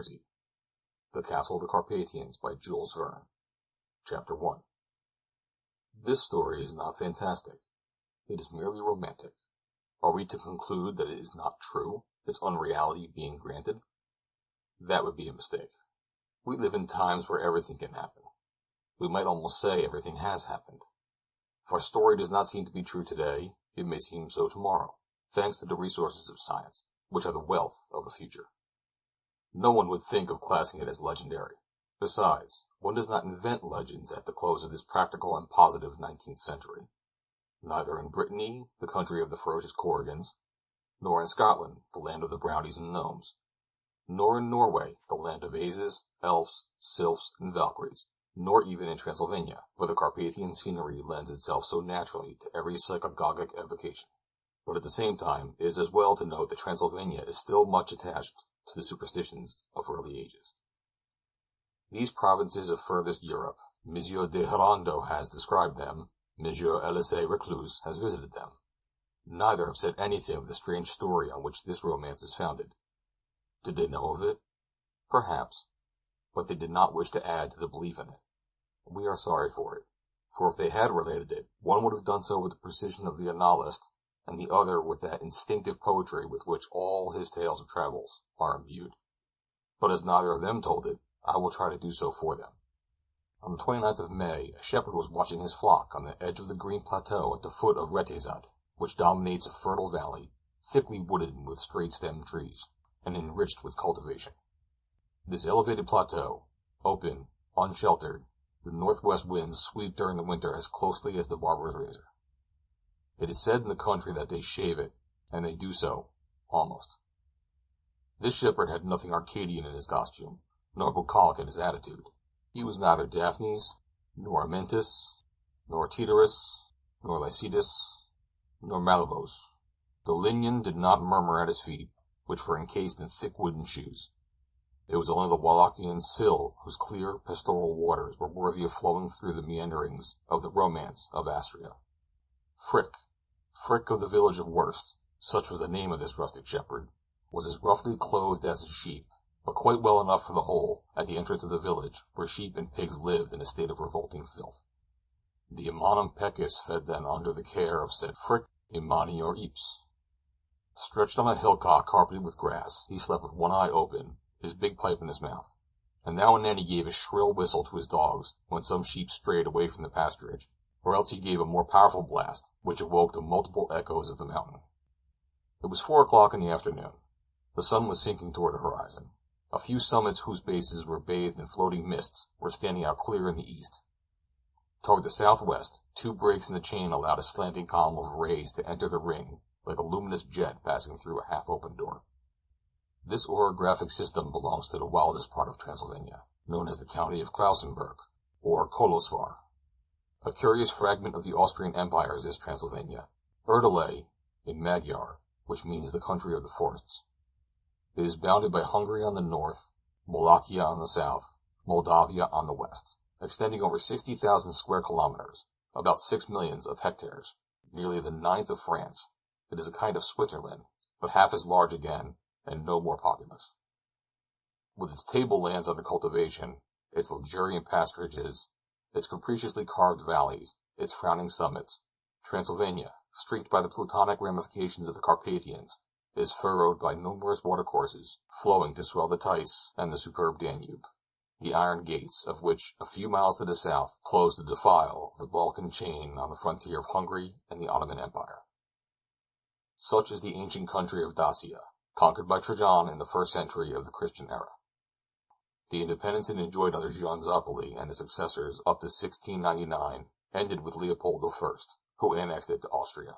Jersey. The Castle of the Carpathians by Jules Verne. Chapter 1. This story is not fantastic. It is merely romantic. Are we to conclude that it is not true, its unreality being granted? That would be a mistake. We live in times where everything can happen. We might almost say everything has happened. If our story does not seem to be true today, it may seem so tomorrow, thanks to the resources of science, which are the wealth of the future. No one would think of classing it as legendary. Besides, one does not invent legends at the close of this practical and positive 19th century. Neither in Brittany, the country of the ferocious Corrigans, nor in Scotland, the land of the Brownies and Gnomes, nor in Norway, the land of Ases, Elves, Sylphs, and Valkyries, nor even in Transylvania, where the Carpathian scenery lends itself so naturally to every psychagogic evocation. But at the same time, it is as well to note that Transylvania is still much attached to the superstitions of early ages. These provinces of furthest Europe, Monsieur de Hirando has described them, Monsieur Elisée Reclus has visited them. Neither have said anything of the strange story on which this romance is founded. Did they know of it? Perhaps, but they did not wish to add to the belief in it. We are sorry for it, for if they had related it, one would have done so with the precision of the annalist, and the other with that instinctive poetry with which all his tales of travels are imbued. But as neither of them told it, I will try to do so for them. On the 29th of May, a shepherd was watching his flock on the edge of the green plateau at the foot of Retezat, which dominates a fertile valley, thickly wooded with straight-stemmed trees, and enriched with cultivation. This elevated plateau, open, unsheltered, the northwest winds sweep during the winter as closely as the barber's razor. It is said in the country that they shave it, and they do so, almost. This shepherd had nothing Arcadian in his costume, nor bucolic in his attitude. He was neither Daphnis, nor Amyntas, nor Tityrus, nor Lycidas, nor Malabos. The Lingon did not murmur at his feet, which were encased in thick wooden shoes. It was only the Wallachian Sil whose clear pastoral waters were worthy of flowing through the meanderings of the romance of Astria. Frick of the village of Worst, such was the name of this rustic shepherd, was as roughly clothed as his sheep, but quite well enough for the whole, at the entrance of the village, where sheep and pigs lived in a state of revolting filth. The Immanum Pecus fed them under the care of said Frick Immanior Eeps. Stretched on a hillock carpeted with grass, he slept with one eye open, his big pipe in his mouth, and now and then he gave a shrill whistle to his dogs when some sheep strayed away from the pasturage, or else he gave a more powerful blast, which awoke the multiple echoes of the mountain. It was 4 o'clock in the afternoon. The sun was sinking toward the horizon. A few summits whose bases were bathed in floating mists were standing out clear in the east. Toward the southwest, 2 breaks in the chain allowed a slanting column of rays to enter the ring like a luminous jet passing through a half-open door. This orographic system belongs to the wildest part of Transylvania, known as the county of Klausenburg, or Kolosvar. A curious fragment of the Austrian Empire is Transylvania, Erdele in Magyar, which means the country of the forests. It is bounded by Hungary on the north, Wallachia on the south, Moldavia on the west, extending over 60,000 square kilometers, about 6 millions of hectares, nearly the 9th of France. It is a kind of Switzerland, but half as large again, and no more populous. With its tablelands under cultivation, its luxuriant pasturages, its capriciously carved valleys, its frowning summits, Transylvania, streaked by the plutonic ramifications of the Carpathians, is furrowed by numerous watercourses, flowing to swell the Theiss and the superb Danube, the iron gates of which, a few miles to the south, close the defile of the Balkan chain on the frontier of Hungary and the Ottoman Empire. Such is the ancient country of Dacia, conquered by Trajan in the 1st century of the Christian era. The independence it enjoyed under Jean Zapoli and his successors up to 1699 ended with Leopold I, who annexed it to Austria.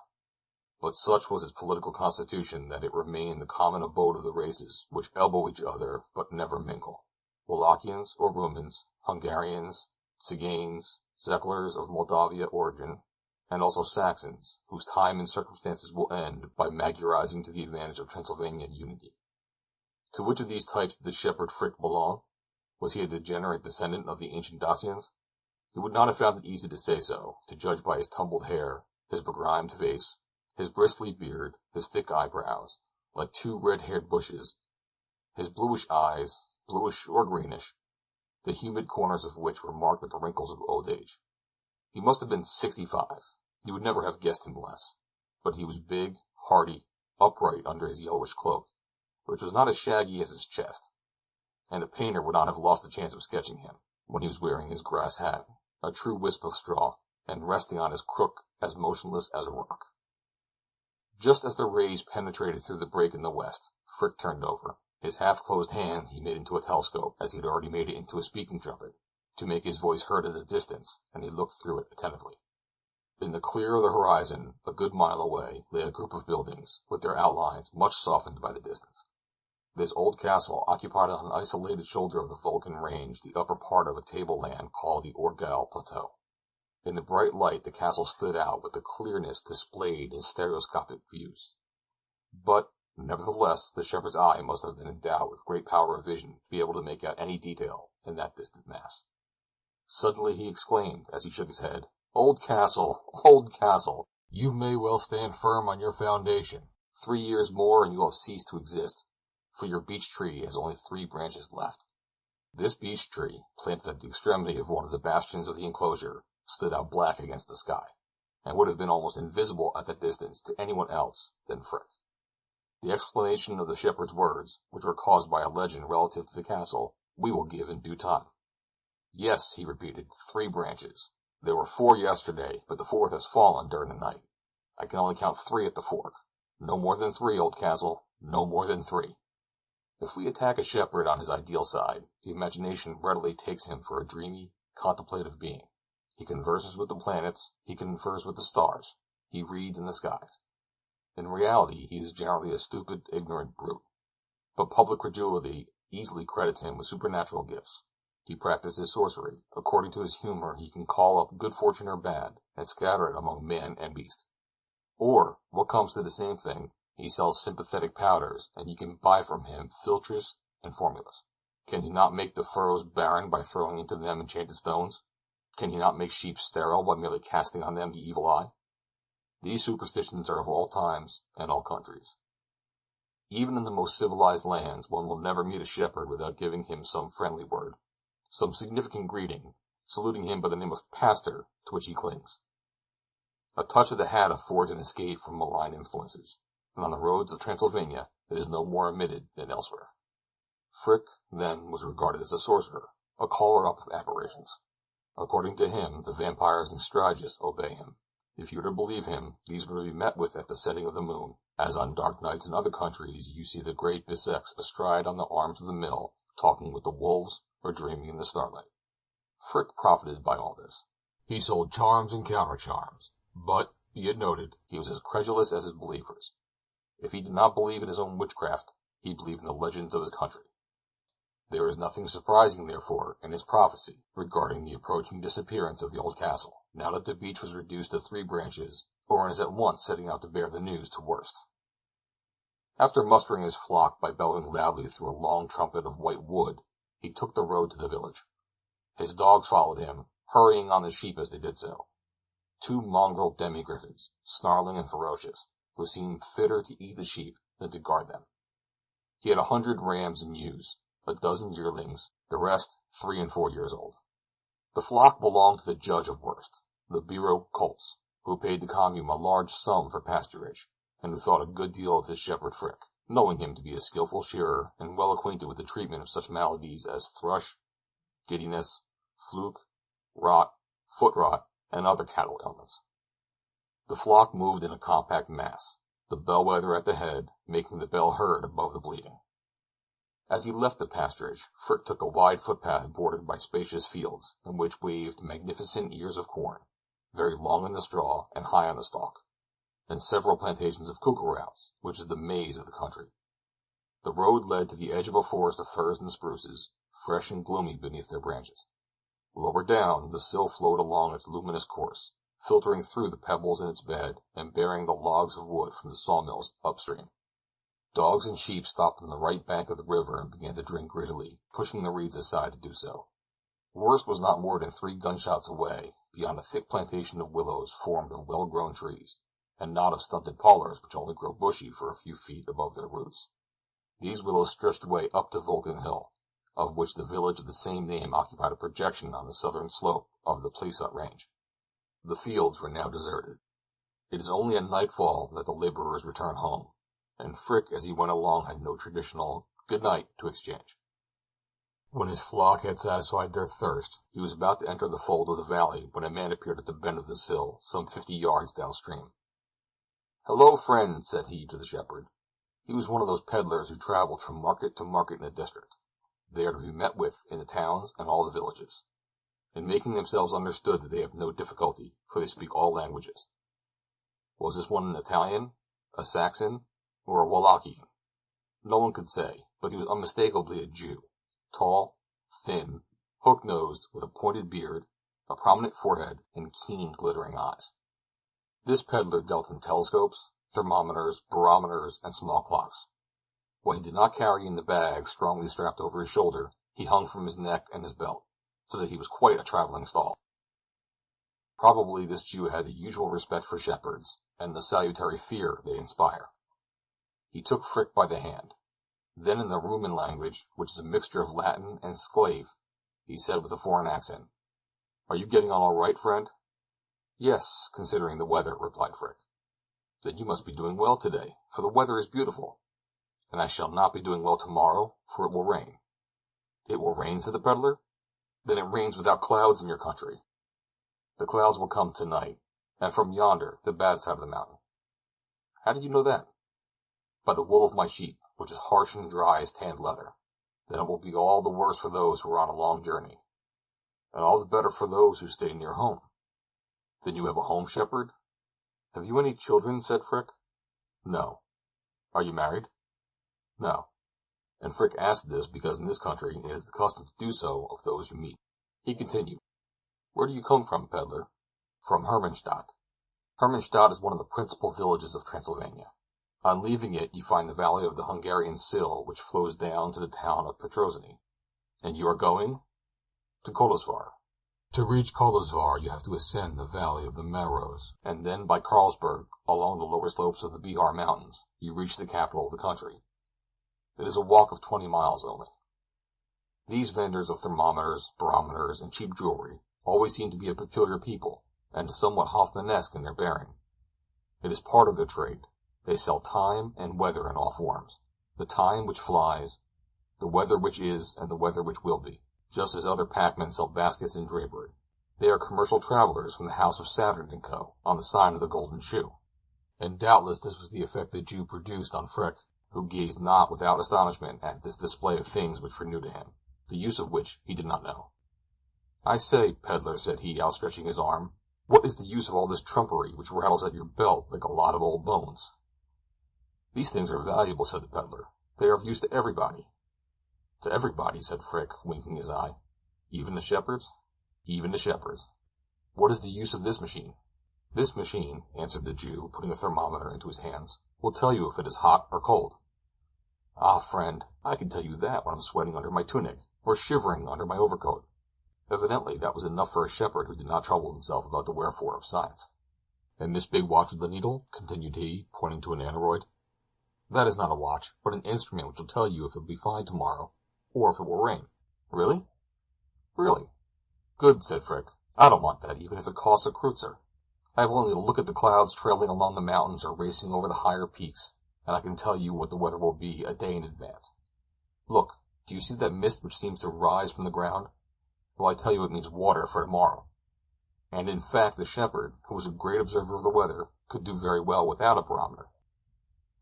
But such was its political constitution that it remained the common abode of the races which elbow each other but never mingle. Wallachians or Rumans, Hungarians, Tsiganes, Zeklers of Moldavia origin, and also Saxons, whose time and circumstances will end by Magyarizing to the advantage of Transylvanian unity. To which of these types did the shepherd Frick belong? Was he a degenerate descendant of the ancient Dacians? He would not have found it easy to say so, to judge by his tumbled hair, his begrimed face, his bristly beard, his thick eyebrows, like 2 red-haired bushes, his bluish eyes, bluish or greenish, the humid corners of which were marked with the wrinkles of old age. He must have been 65. You would never have guessed him less. But he was big, hearty, upright under his yellowish cloak, which was not as shaggy as his chest, and a painter would not have lost the chance of sketching him when he was wearing his grass hat, a true wisp of straw, and resting on his crook as motionless as a rock. Just as the rays penetrated through the break in the west, Frick turned over. His half-closed hand he made into a telescope, as he had already made it into a speaking trumpet, to make his voice heard at a distance, and he looked through it attentively. In the clear of the horizon, a good mile away, lay a group of buildings, with their outlines much softened by the distance. This old castle occupied on an isolated shoulder of the Vulcan range the upper part of a tableland called the Orgal Plateau. In the bright light the castle stood out with the clearness displayed in stereoscopic views. But, nevertheless, the shepherd's eye must have been endowed with great power of vision to be able to make out any detail in that distant mass. Suddenly he exclaimed, as he shook his head, "Old castle, old castle, you may well stand firm on your foundation. 3 years more and you will have ceased to exist, for your beech tree has only 3 branches left." This beech tree, planted at the extremity of one of the bastions of the enclosure, stood out black against the sky, and would have been almost invisible at that distance to anyone else than Frick. The explanation of the shepherd's words, which were caused by a legend relative to the castle, we will give in due time. "Yes," he repeated, 3 branches. There were 4 yesterday, but the 4th has fallen during the night. I can only count 3 at the fork. No more than 3, old castle, no more than 3. If we attack a shepherd on his ideal side, the imagination readily takes him for a dreamy, contemplative being. He converses with the planets, he confers with the stars, he reads in the skies. In reality, he is generally a stupid, ignorant brute. But public credulity easily credits him with supernatural gifts. He practices sorcery. According to his humor, he can call up good fortune or bad, and scatter it among man and beast. Or, what comes to the same thing, he sells sympathetic powders, and you can buy from him philtres and formulas. Can he not make the furrows barren by throwing into them enchanted stones? Can he not make sheep sterile by merely casting on them the evil eye? These superstitions are of all times and all countries. Even in the most civilized lands one will never meet a shepherd without giving him some friendly word, some significant greeting, saluting him by the name of pastor, to which he clings. A touch of the hat affords an escape from malign influences, and on the roads of Transylvania it is no more omitted than elsewhere. Frick, then, was regarded as a sorcerer, a caller-up of apparitions. According to him, the vampires and Striges obey him. If you were to believe him, these were to be met with at the setting of the moon, as on dark nights in other countries you see the great Bisex astride on the arms of the mill, talking with the wolves or dreaming in the starlight. Frick profited by all this. He sold charms and counter-charms, but, be it noted, he was as credulous as his believers. If he did not believe in his own witchcraft, he believed in the legends of his country. There is nothing surprising, therefore, in his prophecy regarding the approaching disappearance of the old castle, now that the beech was reduced to 3 branches, or is at once setting out to bear the news to worst. After mustering his flock by bellowing loudly through a long trumpet of white wood, he took the road to the village. His dogs followed him, hurrying on the sheep as they did so. 2 mongrel demi-griffins, snarling and ferocious, who seemed fitter to eat the sheep than to guard them. He had 100 rams and ewes, a dozen yearlings, the rest 3 and 4 years old. The flock belonged to the judge of worst, the bureau colts, who paid the commune a large sum for pasturage, and who thought a good deal of his shepherd Frick, knowing him to be a skilful shearer and well acquainted with the treatment of such maladies as thrush, giddiness, fluke, rot, foot rot, and other cattle ailments. The flock moved in a compact mass, the bellwether at the head making the bell heard above the bleating. As he left the pasturage, Frick took a wide footpath bordered by spacious fields, in which waved magnificent ears of corn, very long in the straw and high on the stalk, and several plantations of cuckoo-routes, which is the maize of the country. The road led to the edge of a forest of firs and spruces, fresh and gloomy beneath their branches. Lower down, the sill flowed along its luminous course, filtering through the pebbles in its bed and bearing the logs of wood from the sawmills upstream. Dogs and sheep stopped on the right bank of the river and began to drink greedily, pushing the reeds aside to do so. Worst was not more than 3 gunshots away, beyond a thick plantation of willows formed of well-grown trees, and not of stunted pollars which only grow bushy for a few feet above their roots. These willows stretched away up to Vulcan Hill, of which the village of the same name occupied a projection on the southern slope of the Plessut range. The fields were now deserted. It is only at nightfall that the laborers return home, and Frick as he went along had no traditional good night to exchange. When his flock had satisfied their thirst, he was about to enter the fold of the valley when a man appeared at the bend of the sill, some 50 yards downstream. "Hello, friend," said he to the shepherd. He was one of those peddlers who traveled from market to market in a district. They are to be met with in the towns and all the villages, in making themselves understood that they have no difficulty, for they speak all languages. Was this one an Italian, a Saxon, or a Wallachian? No one could say, but he was unmistakably a Jew, tall, thin, hook-nosed, with a pointed beard, a prominent forehead, and keen, glittering eyes. This peddler dealt in telescopes, thermometers, barometers, and small clocks. What he did not carry in the bag strongly strapped over his shoulder, he hung from his neck and his belt, so that he was quite a traveling stall. Probably this Jew had the usual respect for shepherds, and the salutary fear they inspire. He took Frick by the hand. Then in the Roman language, which is a mixture of Latin and Sclave, he said with a foreign accent, "Are you getting on all right, friend?" "Yes, considering the weather," replied Frick. "Then you must be doing well today, for the weather is beautiful." "And I shall not be doing well tomorrow, for it will rain." "It will rain," said the peddler. "Then it rains without clouds in your country." "The clouds will come tonight, and from yonder, the bad side of the mountain." "How do you know that?" "By the wool of my sheep, which is harsh and dry as tanned leather. Then it will be all the worse for those who are on a long journey, and all the better for those who stay near home." "Then you have a home, shepherd?" "Have you any children?" said Frick. "No." "Are you married?" "No." And Frick asked this because in this country it is the custom to do so of those you meet. He continued, "Where do you come from, peddler?" "From Hermannstadt." Hermannstadt is one of the principal villages of Transylvania. On leaving it you find the valley of the Hungarian Sill, which flows down to the town of Petrozani. "And you are going?" "To Kolozsvár." To reach Kolozsvár you have to ascend the valley of the Maros, and then by Carlsberg, along the lower slopes of the Bihar mountains, you reach the capital of the country. It is a walk of 20 miles only. These vendors of thermometers, barometers, and cheap jewelry always seem to be a peculiar people, and somewhat Hoffmannesque in their bearing. It is part of their trade. They sell time and weather in all forms, the time which flies, the weather which is, and the weather which will be, just as other packmen sell baskets and drapery. They are commercial travelers from the house of Saturn & Co., on the sign of the Golden Shoe. And doubtless this was the effect the Jew produced on Frick, who gazed not without astonishment at this display of things which were new to him, the use of which he did not know. "I say, peddler," said he, outstretching his arm, "what is the use of all this trumpery which rattles at your belt like a lot of old bones?" "These things are valuable," said the peddler. "They are of use to everybody." "To everybody," said Frick, winking his eye. "Even the shepherds?" "Even the shepherds." "What is the use of this machine?" "This machine," answered the Jew, putting a thermometer into his hands, "will tell you if it is hot or cold." "Ah, friend, I can tell you that when I'm sweating under my tunic, or shivering under my overcoat." Evidently that was enough for a shepherd who did not trouble himself about the wherefore of science. "And this big watch with the needle?" continued he, pointing to an aneroid. "That is not a watch, but an instrument which will tell you if it will be fine tomorrow, or if it will rain." "Really?" "Really." "Good," said Frick. "I don't want that, even if it costs a kreutzer. I have only to look at the clouds trailing along the mountains or racing over the higher peaks, and I can tell you what the weather will be a day in advance. Look, do you see that mist which seems to rise from the ground? Well, I tell you it means water for tomorrow." And in fact the shepherd, who was a great observer of the weather, could do very well without a barometer.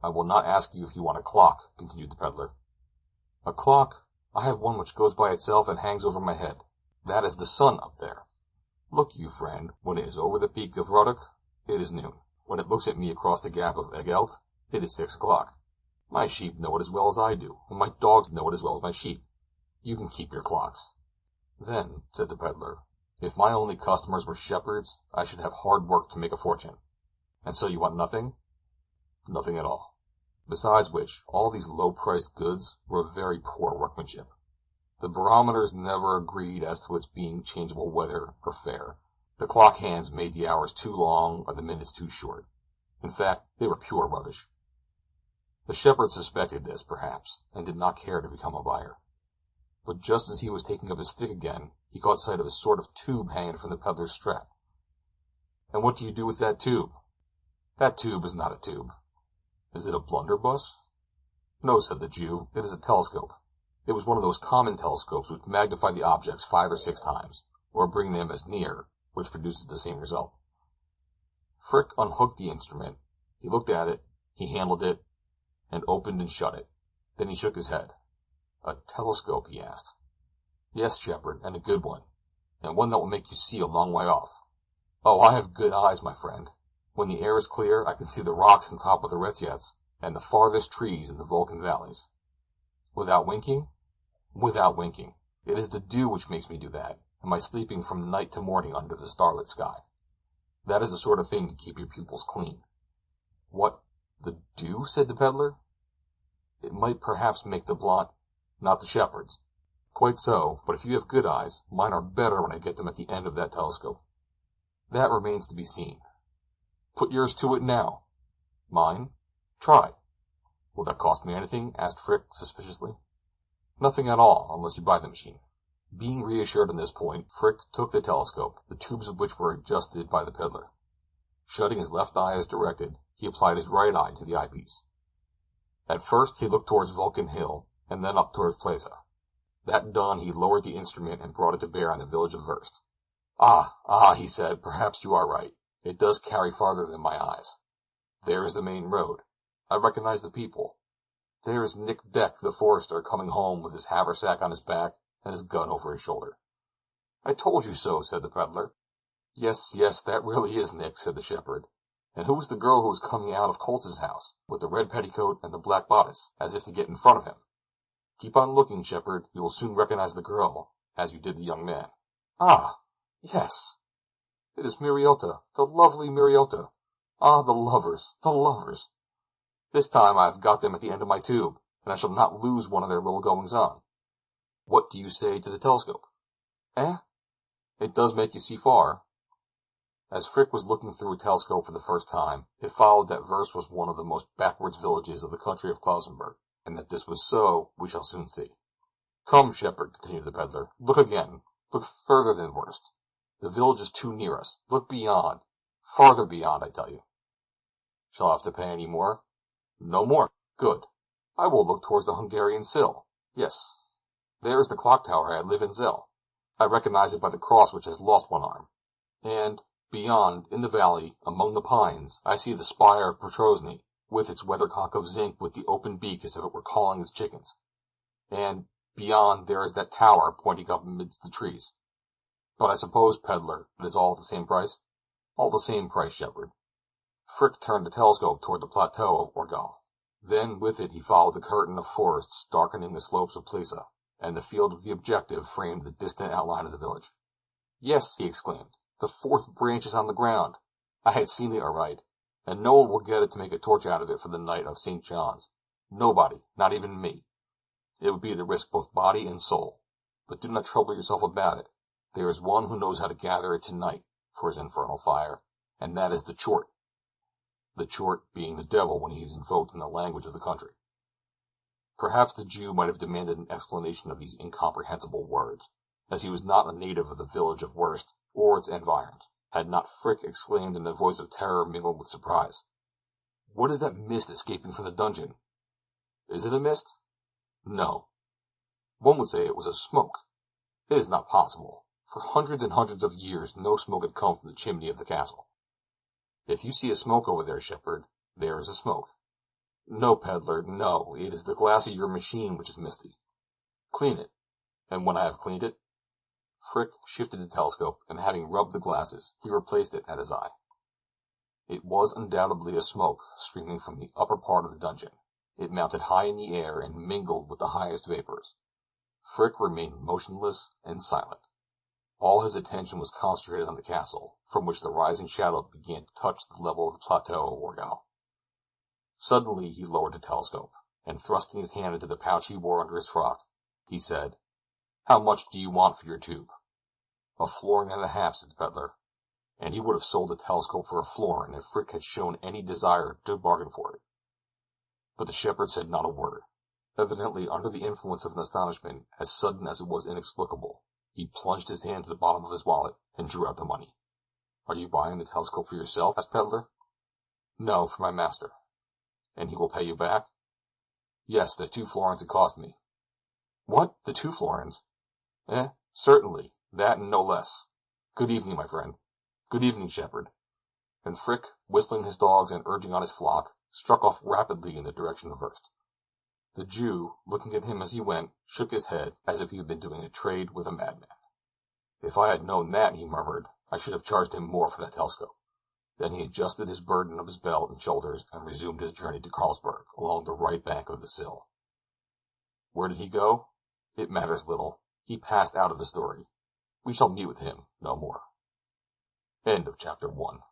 "I will not ask you if you want a clock," continued the peddler. "A clock? I have one which goes by itself and hangs over my head. That is the sun up there. Look you, friend, when it is over the peak of Ruddock, it is noon. When it looks at me across the gap of Egelt, it is 6 o'clock. My sheep know it as well as I do, and my dogs know it as well as my sheep. You can keep your clocks." "Then," said the peddler, "if my only customers were shepherds, I should have hard work to make a fortune. And so you want nothing?" "Nothing at all. Besides which, all these low-priced goods were of very poor workmanship. The barometers never agreed as to its being changeable weather or fair. The clock hands made the hours too long or the minutes too short. In fact, they were pure rubbish." The shepherd suspected this, perhaps, and did not care to become a buyer. but just as he was taking up his stick again, he caught sight of a sort of tube hanging from the peddler's strap. "And what do you do with that tube?" "That tube is not a tube." "Is it a blunderbuss?" "No," said the Jew, "it is a telescope." It was one of those common telescopes which magnify the objects 5 or 6 times, or bring them as near, which produces the same result. Frick unhooked the instrument. He looked at it, he handled it, and opened and shut it. Then he shook his head. "A telescope?" he asked. "Yes, Shepherd, and a good one, and one that will make you see a long way off. Oh, I have good eyes, my friend. When the air is clear, I can see the rocks on top of the Retiets, and the farthest trees in the Vulcan valleys." "Without winking?" "Without winking. It is the dew which makes me do that, and my sleeping from night to morning under the starlit sky. That is the sort of thing to keep your pupils clean." "What, the dew?" said the peddler. "It might perhaps make the blot—" "Not the shepherd's." "Quite so, but if you have good eyes, mine are better when I get them at the end of that telescope." "That remains to be seen." "Put yours to it now." "Mine? Try." "Will that cost me anything?" asked Frick suspiciously. "Nothing at all, unless you buy the machine." Being reassured on this point, Frick took the telescope, the tubes of which were adjusted by the peddler. Shutting his left eye as directed, he applied his right eye to the eyepiece. At first he looked towards Vulcan Hill, and then up towards Plesa. That done, he lowered the instrument and brought it to bear on the village of Verst. Ah, he said, "perhaps you are right. It does carry farther than my eyes. There is the main road. I recognize the people. There is Nick Beck, the forester, coming home with his haversack on his back and his gun over his shoulder." "I told you so," said the peddler. Yes, that really is Nick," said the shepherd. "And who was the girl who was coming out of Coltz's house, with the red petticoat and the black bodice, as if to get in front of him? Keep on looking, shepherd. You will soon recognize the girl, as you did the young man." "Ah, yes, it is Muriota, the lovely Muriota. Ah, the lovers, the lovers! This time I have got them at the end of my tube, and I shall not lose one of their little goings-on. What do you say to the telescope?" "Eh? It does make you see far." As Frick was looking through a telescope for the first time, it followed that Verst was one of the most backward villages of the country of Klausenburg, and that this was so we shall soon see. "Come, shepherd," continued the peddler, "look again. Look further than Verst. The village is too near us. Look beyond. Farther beyond, I tell you." "Shall I have to pay any more?" "No more." "Good. I will look towards the Hungarian Sill. Yes, there is the clock tower I live in Zell. I recognize it by the cross which has lost one arm. And, beyond, in the valley, among the pines, I see the spire of Petrosny, with its weathercock of zinc with the open beak as if it were calling its chickens. And, beyond, there is that tower pointing up amidst the trees. But I suppose, peddler, it is all at the same price?" "All the same price, shepherd." Frick turned the telescope toward the plateau of Orgal. Then with it he followed the curtain of forests darkening the slopes of Plesa, and the field of the objective framed the distant outline of the village. "Yes," he exclaimed, "the 4th branch is on the ground. I had seen it aright, and no one will get it to make a torch out of it for the night of St. John's. Nobody, not even me. It would be to risk both body and soul. But do not trouble yourself about it. There is one who knows how to gather it tonight for his infernal fire, and that is the Chort." The Chort being the devil when he is invoked in the language of the country. Perhaps the Jew might have demanded an explanation of these incomprehensible words, as he was not a native of the village of Worst or its environs, had not Frick exclaimed in a voice of terror mingled with surprise, "What is that mist escaping from the dungeon?" "Is it a mist?" "No. One would say it was a smoke. It is not possible. For hundreds and hundreds of years no smoke had come from the chimney of the castle." "If you see a smoke over there, shepherd, there is a smoke." "No, peddler, no, it is the glass of your machine which is misty." "Clean it." "And when I have cleaned it?" Frick shifted the telescope, and having rubbed the glasses, he replaced it at his eye. It was undoubtedly a smoke streaming from the upper part of the dungeon. It mounted high in the air and mingled with the highest vapors. Frick remained motionless and silent. All his attention was concentrated on the castle, from which the rising shadow began to touch the level of the plateau of Orgal. Suddenly he lowered the telescope, and thrusting his hand into the pouch he wore under his frock, he said, "How much do you want for your tube?" "A florin and a half," said the peddler, and he would have sold the telescope for a florin if Frick had shown any desire to bargain for it. But the shepherd said not a word. Evidently under the influence of an astonishment as sudden as it was inexplicable, he plunged his hand to the bottom of his wallet and drew out the money. "Are you buying the telescope for yourself?" asked Peddler. "No, for my master." "And he will pay you back?" "Yes, the 2 florins it cost me." "What, the 2 florins?" Certainly, that and no less. Good evening, my friend." "Good evening, shepherd." And Frick, whistling his dogs and urging on his flock, struck off rapidly in the direction averse. The Jew, looking at him as he went, shook his head as if he had been doing a trade with a madman. "If I had known that," he murmured, "I should have charged him more for that telescope." Then he adjusted his burden of his belt and shoulders and resumed his journey to Carlsberg along the right bank of the Sill. Where did he go? It matters little. He passed out of the story. We shall meet with him no more. End of chapter 1.